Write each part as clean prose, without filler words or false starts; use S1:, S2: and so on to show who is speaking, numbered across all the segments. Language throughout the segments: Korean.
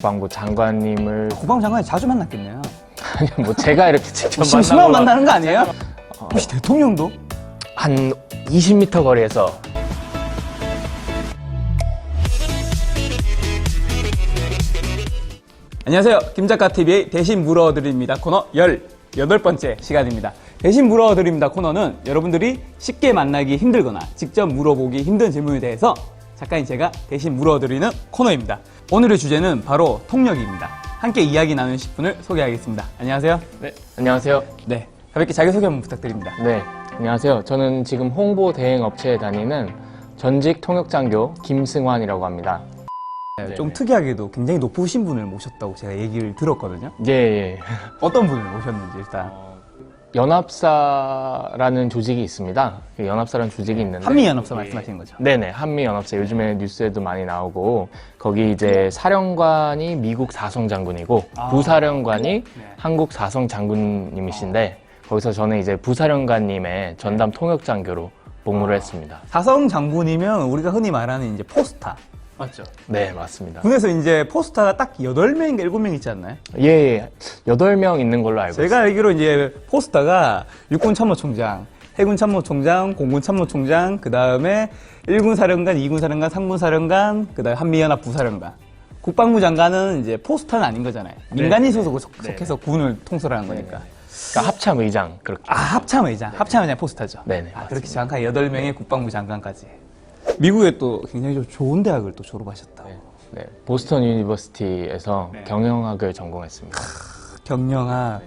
S1: 국방부 장관님을
S2: 국방부 장관이 자주 만났겠네요.
S1: 아니 뭐 제가 이렇게 직접
S2: 심심하면 만나는 거 아니에요? 혹시 대통령도?
S1: 한 20m 거리에서
S2: 안녕하세요. 김작가TV의 대신 물어드립니다 코너 18번째 시간입니다. 대신 물어드립니다 코너는 여러분들이 쉽게 만나기 힘들거나 직접 물어보기 힘든 질문에 대해서 작가인 제가 대신 물어드리는 코너입니다. 오늘의 주제는 바로 통역입니다. 함께 이야기 나누는 10분을 소개하겠습니다. 안녕하세요.
S1: 네, 안녕하세요.
S2: 네, 가볍게 자기소개 한번 부탁드립니다.
S1: 네, 안녕하세요. 저는 지금 홍보 대행 업체에 다니는 전직 통역장교 김승환이라고 합니다.
S2: 네, 좀 특이하게도 굉장히 높으신 분을 모셨다고 제가 얘기를 들었거든요.
S1: 예, 예.
S2: 어떤 분을 모셨는지 일단.
S1: 연합사라는 조직이 있습니다. 그 연합사라는 조직이 있는데
S2: 한미연합사 말씀하시는 거죠?
S1: 네네, 한미연합사. 요즘에 뉴스에도 많이 나오고 거기 이제 사령관이 미국 사성장군이고 부사령관이 한국 사성장군님이신데 거기서 저는 이제 부사령관님의 전담 통역장교로 복무를 했습니다.
S2: 사성 장군이면 우리가 흔히 말하는 이제 포스타. 맞죠?
S1: 네, 맞습니다.
S2: 군에서 이제 포스타가 딱 8명인가 7명 있지 않나요?
S1: 예, 예. 8명 있는 걸로 알고 있습니다.
S2: 제가 알기로 이제 포스타가 육군 참모총장, 해군 참모총장, 공군 참모총장, 그 다음에 1군 사령관, 2군 사령관, 3군 사령관, 그 다음에 한미연합 부사령관. 국방부 장관은 이제 포스타는 아닌 거잖아요. 민간인 소속을 속해서 군을 통솔하는 거니까.
S1: 그러니까 합참의장 그렇게.
S2: 합참의장. 합참의장 포스타죠.
S1: 네네.
S2: 그렇게 정확하게 8명의 국방부 장관까지. 미국에 또 굉장히 좀 좋은 대학을 또 졸업하셨다고.
S1: 네, 보스턴 유니버시티에서 경영학을 전공했습니다.
S2: 경영학.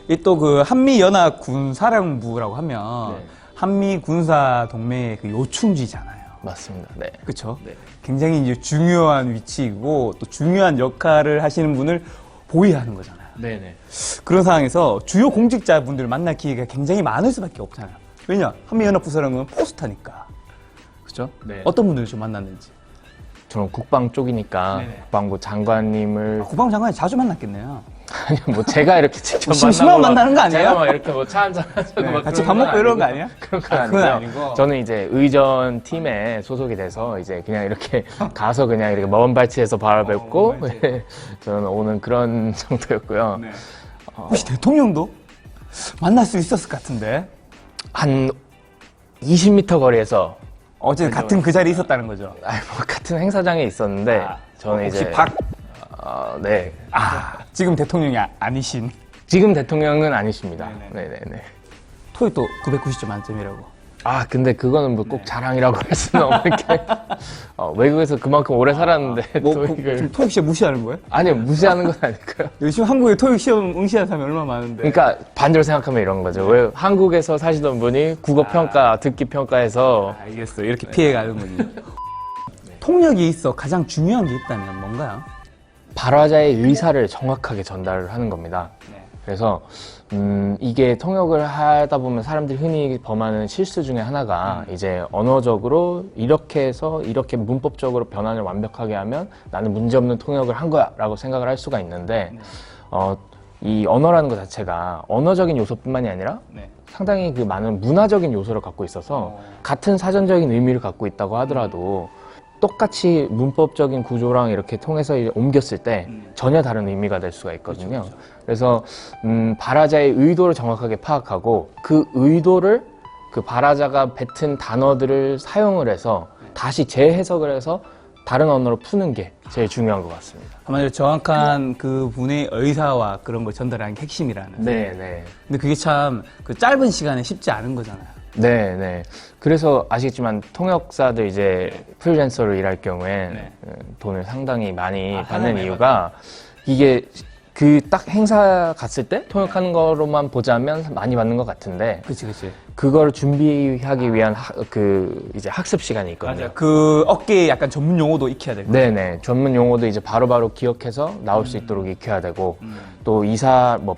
S2: 이 또 그 한미연합 군사령부라고 하면 한미 군사 동맹의 그 요충지잖아요.
S1: 맞습니다. 네.
S2: 그렇죠?
S1: 네.
S2: 굉장히 이제 중요한 위치이고 또 중요한 역할을 하시는 분을 보위하는 거잖아요.
S1: 네네.
S2: 그런 상황에서 주요 공직자분들을 만날 기회가 굉장히 많을 수밖에 없잖아요. 왜냐? 한미연합 부사령은 포스타니까. 그죠?
S1: 네.
S2: 어떤 분들을 좀 만났는지.
S1: 저는 국방 쪽이니까 국방부 장관님을
S2: 국방부 장관이 자주 만났겠네요.
S1: 아니 뭐 제가 이렇게 직접
S2: 심심하면 만나는 거 아니에요?
S1: 제가 막 이렇게 뭐 차 한잔 하자고 막
S2: 같이
S1: 그런
S2: 밥 먹고
S1: 건
S2: 이런 거
S1: 아니고.
S2: 아니야?
S1: 그런 건
S2: 그건
S1: 아니고요.
S2: 아니고.
S1: 저는 이제 의전 팀에 소속이 돼서 이제 그냥 이렇게 가서 그냥 이렇게 먼 발치에서 바로 뵙고 저는 오는 그런 정도였고요.
S2: 혹시 대통령도 만날 수 있었을 것 같은데.
S1: 한 20m 거리에서
S2: 어제 같은 그 자리에 있었다는 거죠.
S1: 뭐 같은 행사장에 있었는데 저는
S2: 혹시
S1: 이제
S2: 박?
S1: 네.
S2: 지금 대통령이 아니신.
S1: 지금 대통령은 아니십니다. 네네네.
S2: 토익도 990점 만점이라고.
S1: 근데 그거는 뭐 꼭 자랑이라고 할 수는 없는 게 외국에서 그만큼 오래 살았는데 토익을
S2: 지금 토익 시험 무시하는 거예요?
S1: 아니요, 무시하는 건 아닐까요?
S2: 요즘 한국에 토익 시험 응시하는 사람이 얼마나 많은데.
S1: 그러니까 반대로 생각하면 이런 거죠. 왜 한국에서 사시던 분이 국어 평가, 듣기 평가에서
S2: 알겠어요. 이렇게 피해가는군요. 통역이 있어 가장 중요한 게 있다면 뭔가요?
S1: 발화자의 의사를 정확하게 전달을 하는 겁니다. 그래서 이게 통역을 하다 보면 사람들이 흔히 범하는 실수 중에 하나가 이제 언어적으로 이렇게 해서 이렇게 문법적으로 변환을 완벽하게 하면 나는 문제없는 통역을 한 거야 라고 생각을 할 수가 있는데 이 언어라는 것 자체가 언어적인 요소뿐만이 아니라 상당히 그 많은 문화적인 요소를 갖고 있어서 같은 사전적인 의미를 갖고 있다고 하더라도 똑같이 문법적인 구조랑 이렇게 통해서 옮겼을 때 전혀 다른 의미가 될 수가 있거든요. 그래서 발화자의 의도를 정확하게 파악하고 그 의도를 그 발화자가 뱉은 단어들을 사용을 해서 다시 재해석을 해서 다른 언어로 푸는 게 제일 중요한 것 같습니다.
S2: 한마디로 정확한 그 분의 의사와 그런 걸 전달하는 게 핵심이라는.
S1: 네.
S2: 근데 그게 참 그 짧은 시간에 쉽지 않은 거잖아요.
S1: 네. 그래서 아시겠지만 통역사들 이제 프리랜서로 일할 경우에 돈을 상당히 많이 받는 이유가 이게 그 딱 행사 갔을 때 통역하는 거로만 보자면 많이 받는 것 같은데
S2: 그치.
S1: 그걸 준비하기 위한 이제 학습 시간이 있거든요.
S2: 맞아요. 그 어깨에 약간 전문 용어도 익혀야 되고.
S1: 네네. 전문 용어도 이제 바로바로 기억해서 나올 수 있도록 익혀야 되고, 또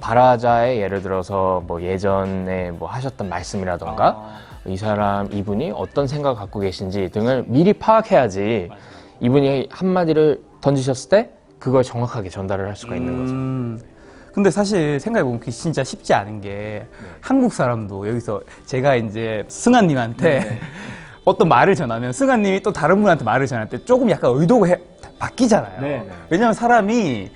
S1: 발화자의 예를 들어서 뭐 예전에 뭐 하셨던 말씀이라던가, 이분이 어떤 생각을 갖고 계신지 등을 미리 파악해야지 이분이 한마디를 던지셨을 때 그걸 정확하게 전달을 할 수가 있는 거죠.
S2: 근데 사실 생각해보면 그게 진짜 쉽지 않은 게 한국 사람도 여기서 제가 이제 승환님한테 어떤 말을 전하면 승환님이 또 다른 분한테 말을 전할 때 조금 약간 의도가 바뀌잖아요.
S1: 네.
S2: 왜냐면 사람이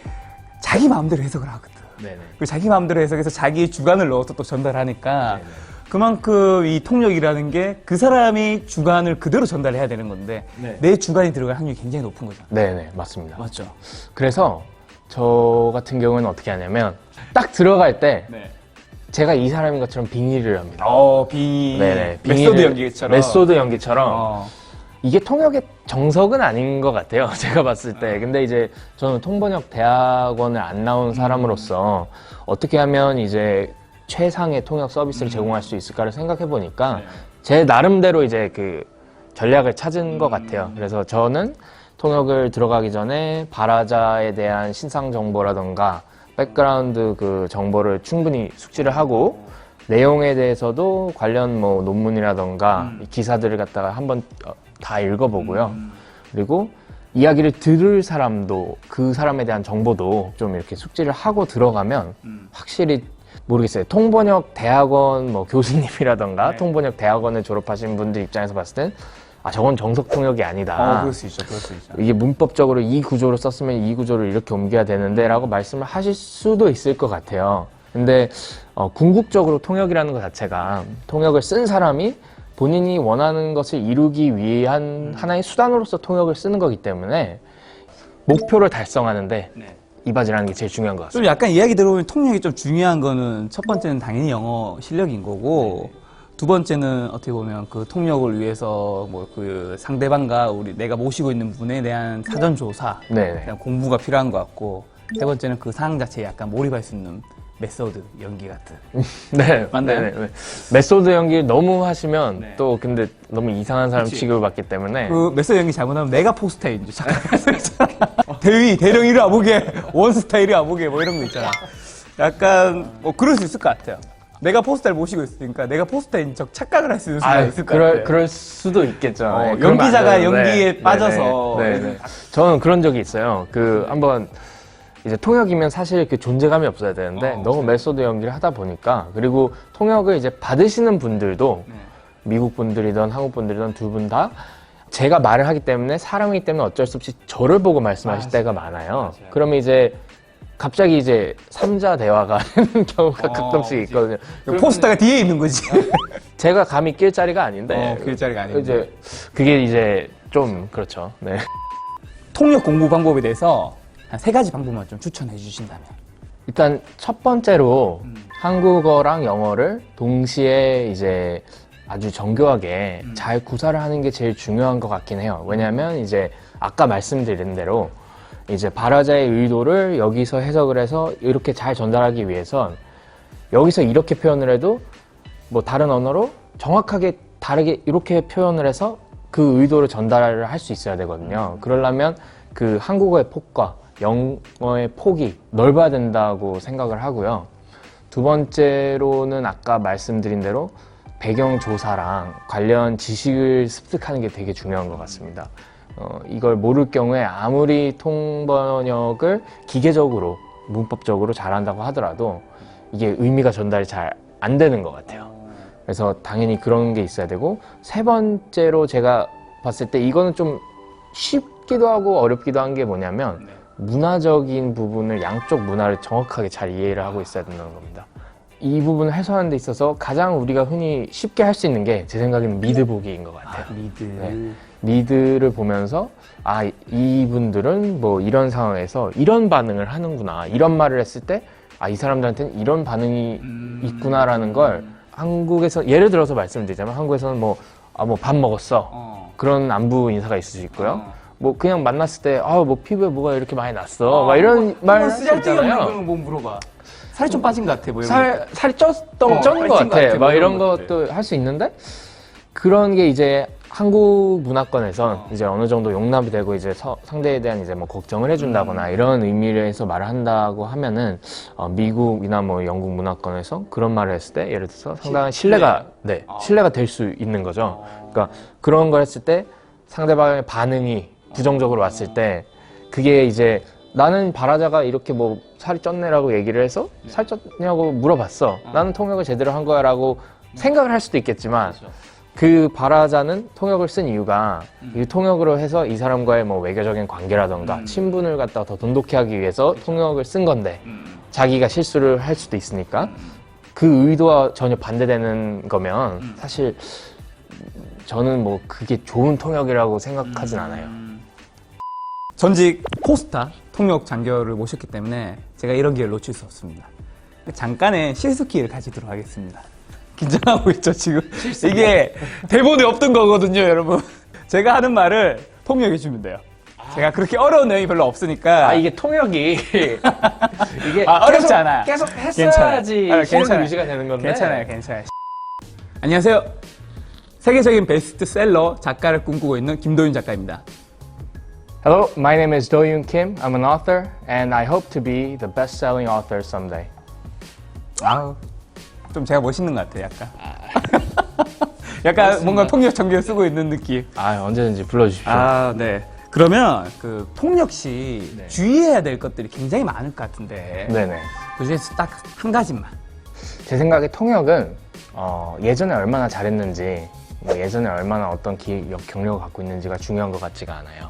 S2: 자기 마음대로 해석을 하거든.
S1: 네네.
S2: 그 자기 마음대로 해석해서 자기의 주관을 넣어서 또 전달하니까
S1: 네네.
S2: 그만큼 이 통역이라는 게 그 사람이 주관을 그대로 전달해야 되는 건데
S1: 네.
S2: 내 주관이 들어갈 확률이 굉장히 높은 거죠.
S1: 네네, 맞습니다.
S2: 맞죠?
S1: 그래서 저 같은 경우는 어떻게 하냐면 딱 들어갈 때
S2: 네.
S1: 제가 이 사람인 것처럼 빙의를 합니다. 네네,
S2: 메소드 연기처럼.
S1: 메소드 연기처럼.
S2: 어.
S1: 이게 통역의 정석은 아닌 것 같아요. 제가 봤을 때. 근데 이제 저는 통번역 대학원을 안 나온 사람으로서 어떻게 하면 이제 최상의 통역 서비스를 제공할 수 있을까를 생각해 보니까 제 나름대로 이제 그 전략을 찾은 것 같아요. 그래서 저는 통역을 들어가기 전에 발화자에 대한 신상 정보라던가 백그라운드 그 정보를 충분히 숙지를 하고 내용에 대해서도 관련 뭐 논문이라던가 기사들을 갖다가 한번 다 읽어보고요. 그리고 이야기를 들을 사람도 그 사람에 대한 정보도 좀 이렇게 숙지를 하고 들어가면 확실히 모르겠어요. 통번역 대학원 뭐 교수님이라던가 통번역 대학원을 졸업하신 분들 입장에서 봤을 땐 아, 저건 정석 통역이 아니다.
S2: 그럴 수 있죠. 그럴 수 있죠.
S1: 이게 문법적으로 이 구조로 썼으면 이 구조를 이렇게 옮겨야 되는데 라고 말씀을 하실 수도 있을 것 같아요. 근데 궁극적으로 통역이라는 것 자체가 통역을 쓴 사람이 본인이 원하는 것을 이루기 위한 하나의 수단으로서 통역을 쓰는 거기 때문에 목표를 달성하는데 이바지라는 게 제일 중요한 것 같습니다.
S2: 좀 약간 이야기 들어보면 통역이 좀 중요한 거는 첫 번째는 당연히 영어 실력인 거고 두 번째는 어떻게 보면 그 통역을 위해서 뭐 그 상대방과 내가 모시고 있는 분에 대한 사전 조사,
S1: 네네.
S2: 그냥 공부가 필요한 것 같고 세 번째는 그 상황 자체에 약간 몰입할 수 있는 메소드 연기 같은.
S1: 네,
S2: 맞나요?
S1: 네네. 메소드 연기를 너무 하시면
S2: 네.
S1: 또 근데 너무 이상한 사람
S2: 그치.
S1: 취급을 받기 때문에
S2: 그 메소드 연기 잘못하면 내가 포스타인 줄 착각했잖아. 대위, 대령이를 아보게, 원스타일이 아보게 뭐 이런 거 있잖아. 약간 뭐 그럴 수 있을 것 같아요. 내가 포스타를 모시고 있으니까 내가 포스타인 척 착각을 할 수 있는 순간이 있을 것 같아요.
S1: 그럴 수도 있겠죠. 네, 그러면
S2: 연기자가
S1: 안 되는데.
S2: 연기에 빠져서.
S1: 네네. 저는 그런 적이 있어요. 한번 이제 통역이면 사실 그 존재감이 없어야 되는데 너무 메소드 연기를 하다 보니까 그리고 통역을 이제 받으시는 분들도 미국 분들이든 한국 분들이든 두 분 다 제가 말을 하기 때문에 사람이기 때문에 어쩔 수 없이 저를 보고 말씀하실 때가 많아요. 그러면 이제 갑자기 이제 3자 대화가 되는 경우가 가끔씩 있거든요.
S2: 포스터가 뒤에 있는 거지.
S1: 제가 감히 낄 자리가 아닌데.
S2: 낄 자리가 아닌데.
S1: 이제 그게 이제 좀 그렇죠. 네.
S2: 통역 공부 방법에 대해서 한 3가지 방법만 좀 추천해 주신다면.
S1: 일단 첫 번째로 한국어랑 영어를 동시에 이제 아주 정교하게 잘 구사를 하는 게 제일 중요한 것 같긴 해요. 왜냐하면 이제 아까 말씀드린 대로 이제 발화자의 의도를 여기서 해석을 해서 이렇게 잘 전달하기 위해선 여기서 이렇게 표현을 해도 뭐 다른 언어로 정확하게 다르게 이렇게 표현을 해서 그 의도를 전달을 할 수 있어야 되거든요. 그러려면 그 한국어의 폭과 영어의 폭이 넓어야 된다고 생각을 하고요. 두 번째로는 아까 말씀드린 대로 배경 조사랑 관련 지식을 습득하는 게 되게 중요한 것 같습니다. 이걸 모를 경우에 아무리 통번역을 기계적으로 문법적으로 잘한다고 하더라도 이게 의미가 전달이 잘 안 되는 것 같아요. 그래서 당연히 그런 게 있어야 되고 세 번째로 제가 봤을 때 이거는 좀 쉽기도 하고 어렵기도 한 게 뭐냐면 문화적인 부분을 양쪽 문화를 정확하게 잘 이해를 하고 있어야 된다는 겁니다. 이 부분을 해소하는 데 있어서 가장 우리가 흔히 쉽게 할 수 있는 게 제 생각에는 미드 보기인 것 같아요.
S2: 미드.
S1: 네. 미드를 보면서 아 이분들은 뭐 이런 상황에서 이런 반응을 하는구나 이런 말을 했을 때 아 이 사람들한테는 이런 반응이 있구나라는 걸 한국에서 예를 들어서 말씀드리자면 한국에서는 뭐 밥 먹었어 그런 안부 인사가 있을 수 있고요. 뭐 그냥 만났을 때 뭐 피부에 뭐가 이렇게 많이 났어 막 이런 말 할 수 있잖아요.
S2: 그런 뭐 물어봐. 살이 좀 빠진 것 같아. 뭐 이런
S1: 살이 쪘던 것 같아. 막 이런 것도 할 수 있는데 그런 게 이제 한국 문화권에선 이제 어느 정도 용납이 되고 이제 상대에 대한 이제 뭐 걱정을 해준다거나 이런 의미에서 말을 한다고 하면은 미국이나 뭐 영국 문화권에서 그런 말을 했을 때 예를 들어서 상당한 신뢰가 될 수 있는 거죠. 그러니까 그런 걸 했을 때 상대방의 반응이 부정적으로 왔을 때 그게 이제 나는 발화자가 이렇게 뭐 살이 쪘네라고 얘기를 해서 살 쪘냐고 물어봤어. 나는 통역을 제대로 한 거야라고 생각을 할 수도 있겠지만 그 발화자는 통역을 쓴 이유가 이 통역으로 해서 이 사람과의 뭐 외교적인 관계라던가 친분을 갖다가 더 돈독히 하기 위해서 통역을 쓴 건데 자기가 실수를 할 수도 있으니까 그 의도와 전혀 반대되는 거면 사실 저는 뭐 그게 좋은 통역이라고 생각하진 않아요.
S2: 전직 포스타 통역 장교를 모셨기 때문에 제가 이런 기회를 놓칠 수 없습니다. 잠깐의 실수 기회를 가지도록 하겠습니다. 긴장하고 있죠, 지금. 이게 대본에 없던 거거든요, 여러분. 제가 하는 말을 통역해 주면 돼요. 제가 그렇게 어려운 내용이 별로 없으니까.
S1: 이게 통역이 이게
S2: 어렵지 않아요.
S1: 계속 했어야지
S2: 괜찮아요.
S1: 유지가 되는 건데.
S2: 괜찮아요. 안녕하세요. 세계적인 베스트셀러 작가를 꿈꾸고 있는 김도윤 작가입니다.
S1: Hello, my name is Do-Yoon Kim. I'm an author, and I hope to be the best-selling author someday.
S2: 좀 제가 멋있는 것 같아요, 약간. 약간 뭔가 통역 전교 쓰고 있는 느낌.
S1: 언제든지 불러주십시오.
S2: 네. 그러면 그 통역 시 주의해야 될 것들이 굉장히 많을 것 같은데.
S1: 네네.
S2: 그 중에서 딱 한 가지만.
S1: 제 생각에 통역은 예전에 얼마나 잘했는지, 뭐 예전에 얼마나 어떤 경력을 갖고 있는지가 중요한 것 같지가 않아요.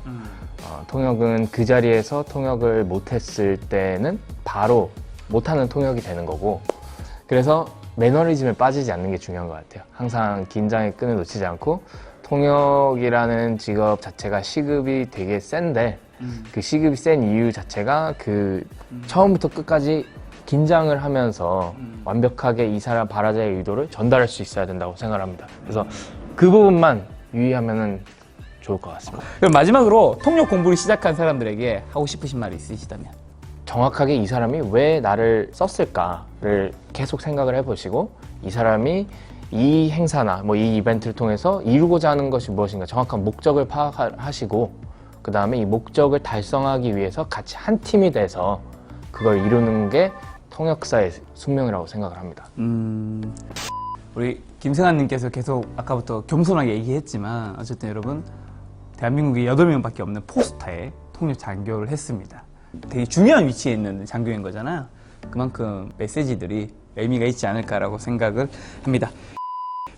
S1: 통역은 그 자리에서 통역을 못했을 때는 바로 못하는 통역이 되는 거고, 그래서 매너리즘에 빠지지 않는 게 중요한 것 같아요. 항상 긴장의 끈을 놓치지 않고, 통역이라는 직업 자체가 시급이 되게 센데, 그 시급이 센 이유 자체가 처음부터 끝까지 긴장을 하면서 완벽하게 이 사람 발화자의 의도를 전달할 수 있어야 된다고 생각을 합니다. 그래서 그 부분만 유의하면은 좋을 것 같습니다.
S2: 그럼 마지막으로 통역 공부를 시작한 사람들에게 하고 싶으신 말이 있으시다면?
S1: 정확하게 이 사람이 왜 나를 썼을까를 계속 생각을 해보시고, 이 사람이 이 행사나 뭐 이 이벤트를 통해서 이루고자 하는 것이 무엇인가 정확한 목적을 파악하시고, 그 다음에 이 목적을 달성하기 위해서 같이 한 팀이 돼서 그걸 이루는 게 통역사의 숙명이라고 생각을 합니다.
S2: 우리 김승환님께서 계속 아까부터 겸손하게 얘기했지만 어쨌든 여러분, 대한민국에 8명밖에 없는 포스타에 통역 장교를 했습니다. 되게 중요한 위치에 있는 장교인 거잖아요. 그만큼 메시지들이 의미가 있지 않을까라고 생각을 합니다.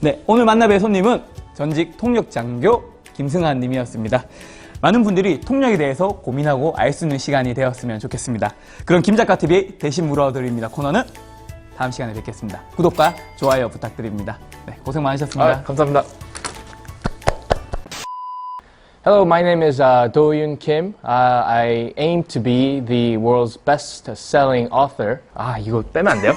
S2: 네, 오늘 만나뵐 손님은 전직 통역 장교 김승환 님이었습니다. 많은 분들이 통역에 대해서 고민하고 알 수 있는 시간이 되었으면 좋겠습니다. 그럼 김작가TV의 대신 물어드립니다 코너는 다음 시간에 뵙겠습니다. 구독과 좋아요 부탁드립니다. 네, 고생 많으셨습니다.
S1: 감사합니다. Hello, my name is Do-Yoon Kim. I aim to be the world's best-selling author. 이거 빼면 안 돼요?